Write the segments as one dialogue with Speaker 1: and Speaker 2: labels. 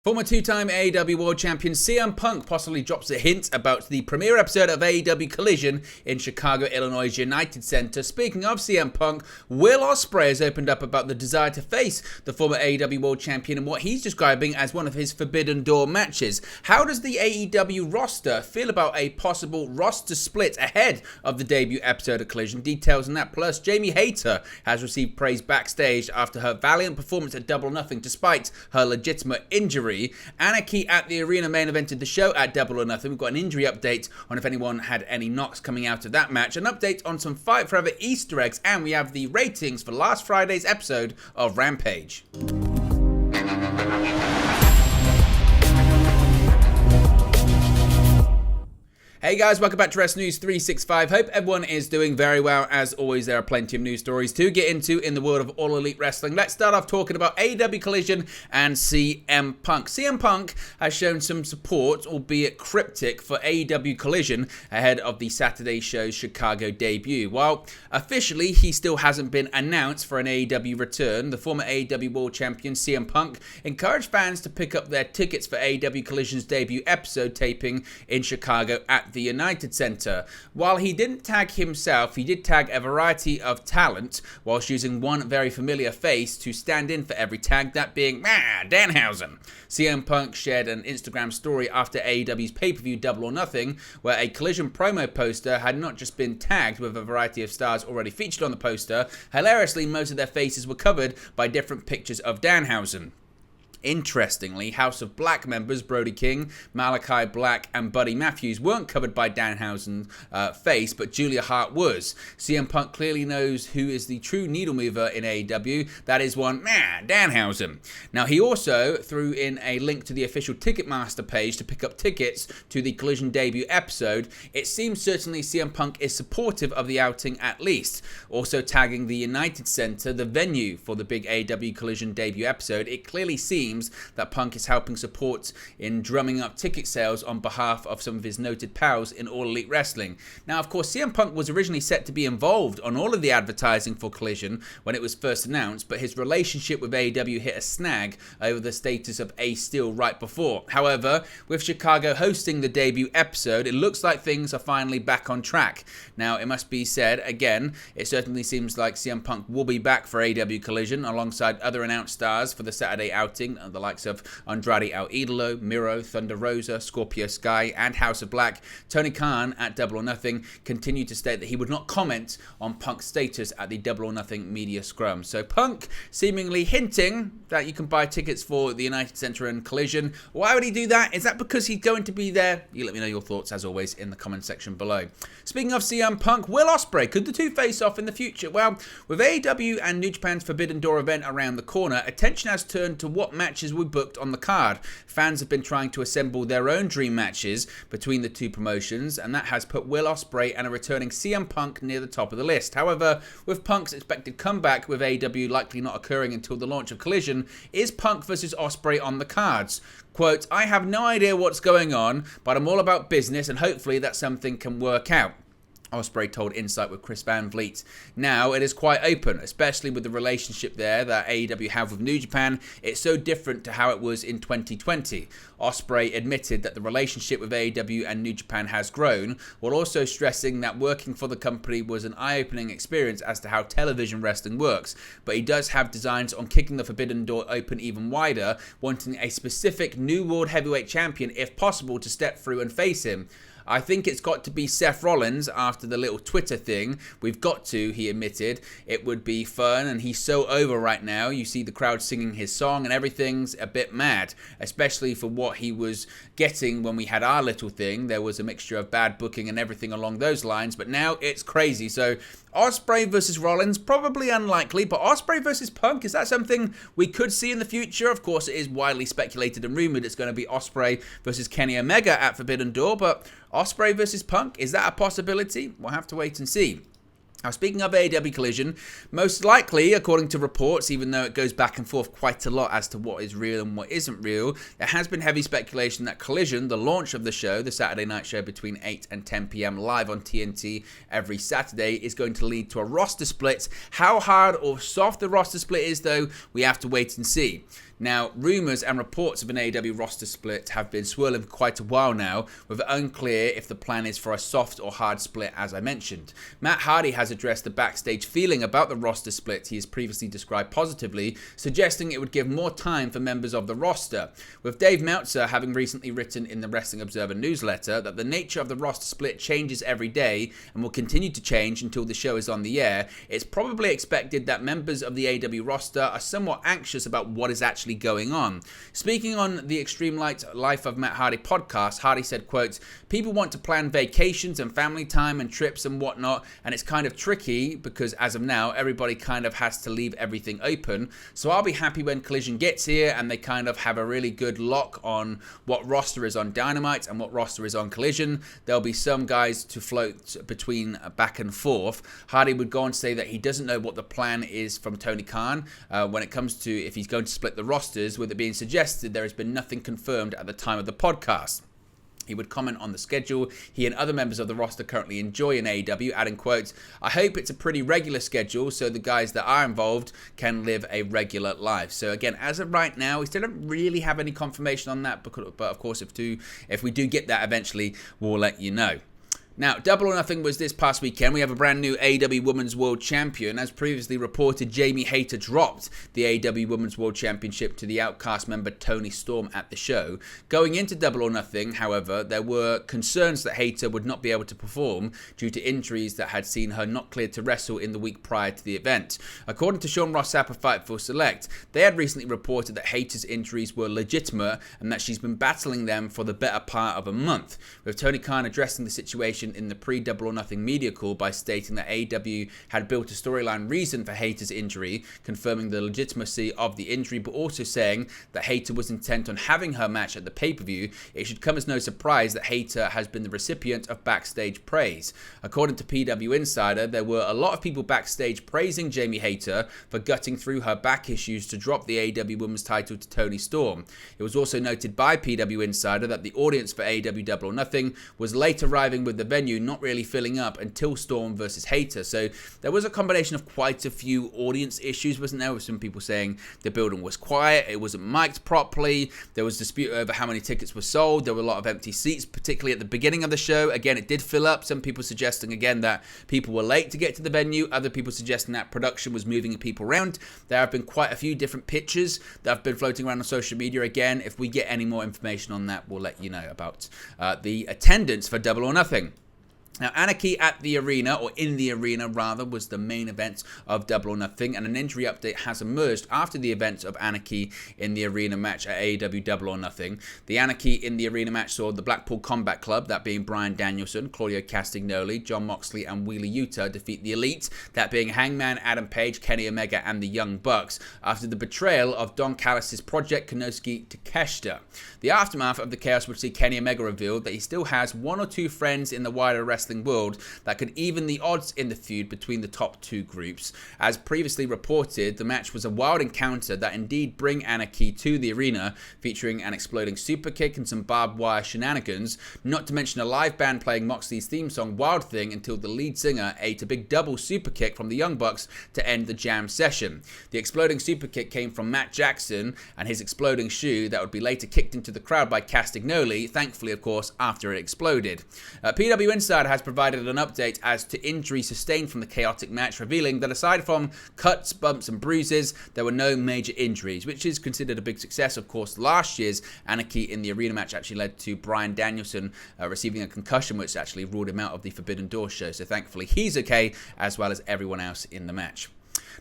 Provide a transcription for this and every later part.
Speaker 1: Former two-time AEW World Champion CM Punk possibly drops a hint about the premiere episode of AEW Collision in Chicago, Illinois' United Center. Speaking of CM Punk, Will Ospreay has opened up about the desire to face the former AEW World Champion and what he's describing as one of his Forbidden Door matches. How does the AEW roster feel about a possible roster split ahead of the debut episode of Collision? Details on that. Plus, Jamie Hayter has received praise backstage after her valiant performance at Double or Nothing despite her legitimate injury. Anarchy at the arena main evented the show at Double or Nothing. We've got an injury update on if anyone had any knocks coming out of that match, an update on some Fight Forever Easter eggs, and we have the ratings for last Friday's episode of Rampage. Hey guys, welcome back to Wrest News 365. Hope everyone is doing very well. As always, there are plenty of news stories to get into in the world of All Elite Wrestling. Let's start off talking about AEW Collision and CM Punk. CM Punk has shown some support, albeit cryptic, for AEW Collision ahead of the Saturday show's Chicago debut. While officially he still hasn't been announced for an AEW return, the former AEW World Champion CM Punk encouraged fans to pick up their tickets for AEW Collision's debut episode taping in Chicago at the United Center. While he didn't tag himself, he did tag a variety of talent whilst using one very familiar face to stand in for every tag, that being Danhausen. CM Punk shared an Instagram story after AEW's pay-per-view Double or Nothing, where a Collision promo poster had not just been tagged with a variety of stars already featured on the poster. Hilariously, most of their faces were covered by different pictures of Danhausen. Interestingly, House of Black members Brody King, Malachi Black, and Buddy Matthews weren't covered by Danhausen's face, but Julia Hart was. CM Punk clearly knows who is the true needle mover in AEW. That is one, Danhausen. Now, he also threw in a link to the official Ticketmaster page to pick up tickets to the Collision debut episode. It seems certainly CM Punk is supportive of the outing at least. Also tagging the United Center, the venue for the big AEW Collision debut episode, it clearly seems that Punk is helping support in drumming up ticket sales on behalf of some of his noted pals in All Elite Wrestling. Now, of course, CM Punk was originally set to be involved on all of the advertising for Collision when it was first announced, but his relationship with AEW hit a snag over the status of Ace Steel right before. However, with Chicago hosting the debut episode, it looks like things are finally back on track. Now, it must be said, again, it certainly seems like CM Punk will be back for AEW Collision alongside other announced stars for the Saturday outing, the likes of Andrade El Idolo, Miro, Thunder Rosa, Scorpio Sky, and House of Black. Tony Khan at Double or Nothing continued to state that he would not comment on Punk's status at the Double or Nothing media scrum. So Punk seemingly hinting that you can buy tickets for the United Center and Collision. Why would he do that? Is that because he's going to be there? You let me know your thoughts, as always, in the comment section below. Speaking of CM Punk, Will Ospreay, could the two face off in the future? Well, with AEW and New Japan's Forbidden Door event around the corner, attention has turned to what matches we booked on the card. Fans have been trying to assemble their own dream matches between the two promotions, and that has put Will Ospreay and a returning CM Punk near the top of the list. However, with Punk's expected comeback with AEW likely not occurring until the launch of Collision, is Punk versus Ospreay on the cards? Quote, "I have no idea what's going on, but I'm all about business and hopefully that something can work out," Ospreay told Insight with Chris Van Vliet. Now, it is quite open, especially with the relationship there that AEW have with New Japan. It's so different to how it was in 2020. Ospreay admitted that the relationship with AEW and New Japan has grown, while also stressing that working for the company was an eye-opening experience as to how television wrestling works. But he does have designs on kicking the Forbidden Door open even wider, wanting a specific new World Heavyweight Champion, if possible, to step through and face him. "I think it's got to be Seth Rollins after the little Twitter thing. We've got to," he admitted. "It would be fun, and he's so over right now. You see the crowd singing his song, and everything's a bit mad, especially for what he was getting when we had our little thing. There was a mixture of bad booking and everything along those lines, but now it's crazy." So Ospreay versus Rollins, probably unlikely, but Ospreay versus Punk, is that something we could see in the future? Of course, it is widely speculated and rumored it's going to be Ospreay versus Kenny Omega at Forbidden Door, but Ospreay versus Punk, is that a possibility? We'll have to wait and see. Now, speaking of AEW Collision, most likely, according to reports, even though it goes back and forth quite a lot as to what is real and what isn't real, there has been heavy speculation that Collision, the launch of the show, the Saturday night show between 8 and 10 p.m. live on TNT every Saturday, is going to lead to a roster split. How hard or soft the roster split is, though, we have to wait and see. Now, rumours and reports of an AEW roster split have been swirling for quite a while now, with it unclear if the plan is for a soft or hard split, as I mentioned. Matt Hardy has addressed the backstage feeling about the roster split he has previously described positively, suggesting it would give more time for members of the roster. With Dave Meltzer having recently written in the Wrestling Observer newsletter that the nature of the roster split changes every day and will continue to change until the show is on the air, it's probably expected that members of the AEW roster are somewhat anxious about what is actually going on. Speaking on the Extreme Life of Matt Hardy podcast, Hardy said, quote, "People want to plan vacations and family time and trips and whatnot, and it's kind of tricky because as of now, everybody kind of has to leave everything open. So I'll be happy when Collision gets here and they kind of have a really good lock on what roster is on Dynamite and what roster is on Collision. There'll be some guys to float between back and forth." Hardy would go on to say that he doesn't know what the plan is from Tony Khan when it comes to if he's going to split the rosters, with it being suggested there has been nothing confirmed at the time of the podcast. He would comment on the schedule he and other members of the roster currently enjoy in AEW, adding, quote, "I hope it's a pretty regular schedule so the guys that are involved can live a regular life." So again, as of right now, we still don't really have any confirmation on that, but of course, if we do get that eventually, we'll let you know. Now, Double or Nothing was this past weekend. We have a brand new AEW Women's World Champion. As previously reported, Jamie Hayter dropped the AEW Women's World Championship to the Outcast member Toni Storm at the show. Going into Double or Nothing, however, there were concerns that Hayter would not be able to perform due to injuries that had seen her not cleared to wrestle in the week prior to the event. According to Sean Ross Sapp of Fightful Select, they had recently reported that Hayter's injuries were legitimate and that she's been battling them for the better part of a month, with Tony Khan addressing the situation in the pre-Double or Nothing media call by stating that AEW had built a storyline reason for Hayter's injury, confirming the legitimacy of the injury, but also saying that Hayter was intent on having her match at the pay-per-view. It should come as no surprise that Hayter has been the recipient of backstage praise. According to PW Insider, there were a lot of people backstage praising Jamie Hayter for gutting through her back issues to drop the AEW Women's title to Toni Storm. It was also noted by PW Insider that the audience for AEW Double or Nothing was late arriving, with the venue not really filling up until Storm versus Hayter. So there was a combination of quite a few audience issues, wasn't there? With some people saying the building was quiet, it wasn't mic'd properly, there was dispute over how many tickets were sold, there were a lot of empty seats, particularly at the beginning of the show. Again, it did fill up. Some people suggesting again that people were late to get to the venue, other people suggesting that production was moving people around. There have been quite a few different pictures that have been floating around on social media. Again, if we get any more information on that, we'll let you know about the attendance for Double or Nothing. Now, Anarchy at the arena, or in the arena rather, was the main event of Double or Nothing, and an injury update has emerged after the event of Anarchy in the arena match at AEW Double or Nothing. The Anarchy in the arena match saw the Blackpool Combat Club, that being Bryan Danielson, Claudio Castagnoli, Jon Moxley, and Wheeler Yuta, defeat the Elite, that being Hangman Adam Page, Kenny Omega, and the Young Bucks, after the betrayal of Don Callis' Project Konosuke Takeshita. The aftermath of the chaos would see Kenny Omega reveal that he still has one or two friends in the wider wrestling world that could even the odds in the feud between the top two groups. As previously reported, the match was a wild encounter that indeed bring Anarchy to the arena, featuring an exploding super kick and some barbed wire shenanigans, not to mention a live band playing Moxley's theme song Wild Thing until the lead singer ate a big double super kick from the Young Bucks to end the jam session. The exploding super kick came from Matt Jackson and his exploding shoe that would be later kicked into the crowd by Castagnoli, thankfully of course after it exploded. PW Insider has provided an update as to injuries sustained from the chaotic match, revealing that aside from cuts, bumps and bruises, there were no major injuries, which is considered a big success. Of course, last year's Anarchy in the arena match actually led to Bryan Danielson receiving a concussion, which actually ruled him out of the Forbidden Door show, so thankfully he's okay, as well as everyone else in the match.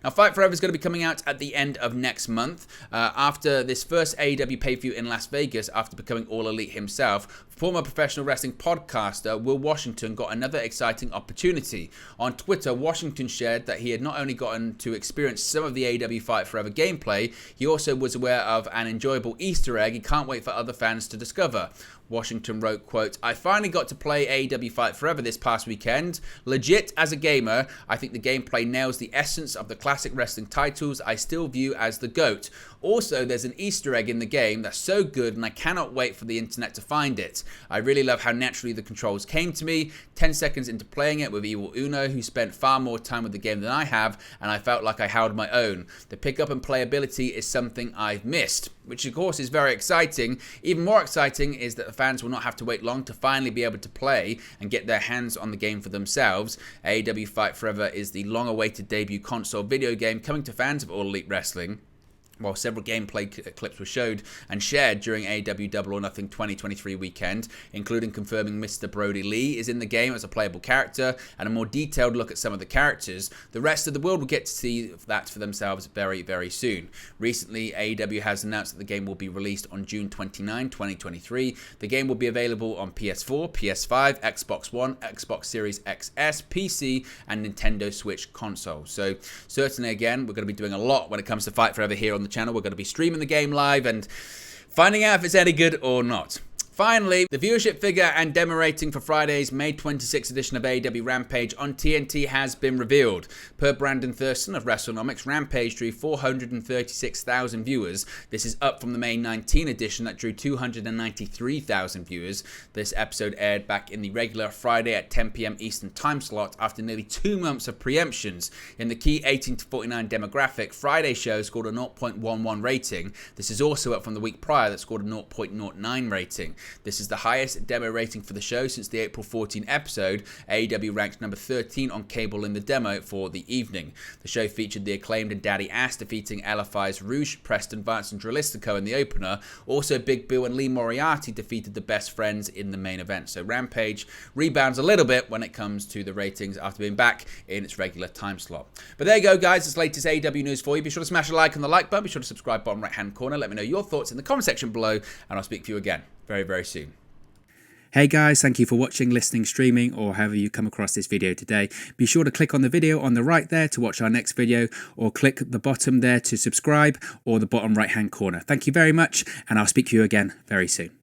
Speaker 1: Now, Fight Forever is going to be coming out at the end of next month. After this first AEW pay-per-view in Las Vegas, after becoming All Elite himself, former professional wrestling podcaster Will Washington got another exciting opportunity. On Twitter, Washington shared that he had not only gotten to experience some of the AEW Fight Forever gameplay, he also was aware of an enjoyable Easter egg he can't wait for other fans to discover. Washington wrote, quote, "I finally got to play AEW Fight Forever this past weekend. Legit, as a gamer, I think the gameplay nails the essence of the classic wrestling titles I still view as the GOAT. Also, there's an Easter egg in the game that's so good and I cannot wait for the internet to find it. I really love how naturally the controls came to me 10 seconds into playing it with Evil Uno, who spent far more time with the game than I have, and I felt like I held my own. The pickup and playability is something I've missed, which of course is very exciting. Even more exciting is that the fans will not have to wait long to finally be able to play and get their hands on the game for themselves. AEW Fight Forever is the long-awaited debut console video game coming to fans of All Elite Wrestling. While several gameplay clips were showed and shared during AEW Double or Nothing 2023 weekend, including confirming Mr. Brody Lee is in the game as a playable character and a more detailed look at some of the characters, the rest of the world will get to see that for themselves very, very soon. Recently, AEW has announced that the game will be released on June 29, 2023. The game will be available on PS4, PS5, Xbox One, Xbox Series XS, PC, and Nintendo Switch console. So certainly, again, we're going to be doing a lot when it comes to Fight Forever here on the channel. We're going to be streaming the game live and finding out if it's any good or not. Finally, the viewership figure and demo rating for Friday's May 26th edition of AEW Rampage on TNT has been revealed. Per Brandon Thurston of WrestleNomics, Rampage drew 436,000 viewers. This is up from the May 19 edition that drew 293,000 viewers. This episode aired back in the regular Friday at 10 p.m. Eastern time slot after nearly 2 months of preemptions. In the key 18 to 49 demographic, Friday's show scored a 0.11 rating. This is also up from the week prior that scored a 0.09 rating. This is the highest demo rating for the show since the April 14 episode. AEW ranked number 13 on cable in the demo for the evening. The show featured the Acclaimed and Daddy Ass defeating LFI's Rouge, Preston Vance and Dralistico in the opener. Also, Big Bill and Lee Moriarty defeated the Best Friends in the main event. So Rampage rebounds a little bit when it comes to the ratings after being back in its regular time slot. But there you go, guys. It's latest AEW news for you. Be sure to smash a like on the like button. Be sure to subscribe bottom right hand corner. Let me know your thoughts in the comment section below, and I'll speak to you again very, very soon.
Speaker 2: Hey guys, thank you for watching, listening, streaming, or however you come across this video today. Be sure to click on the video on the right there to watch our next video, or click the bottom there to subscribe, or the bottom right hand corner. Thank you very much, and I'll speak to you again very soon.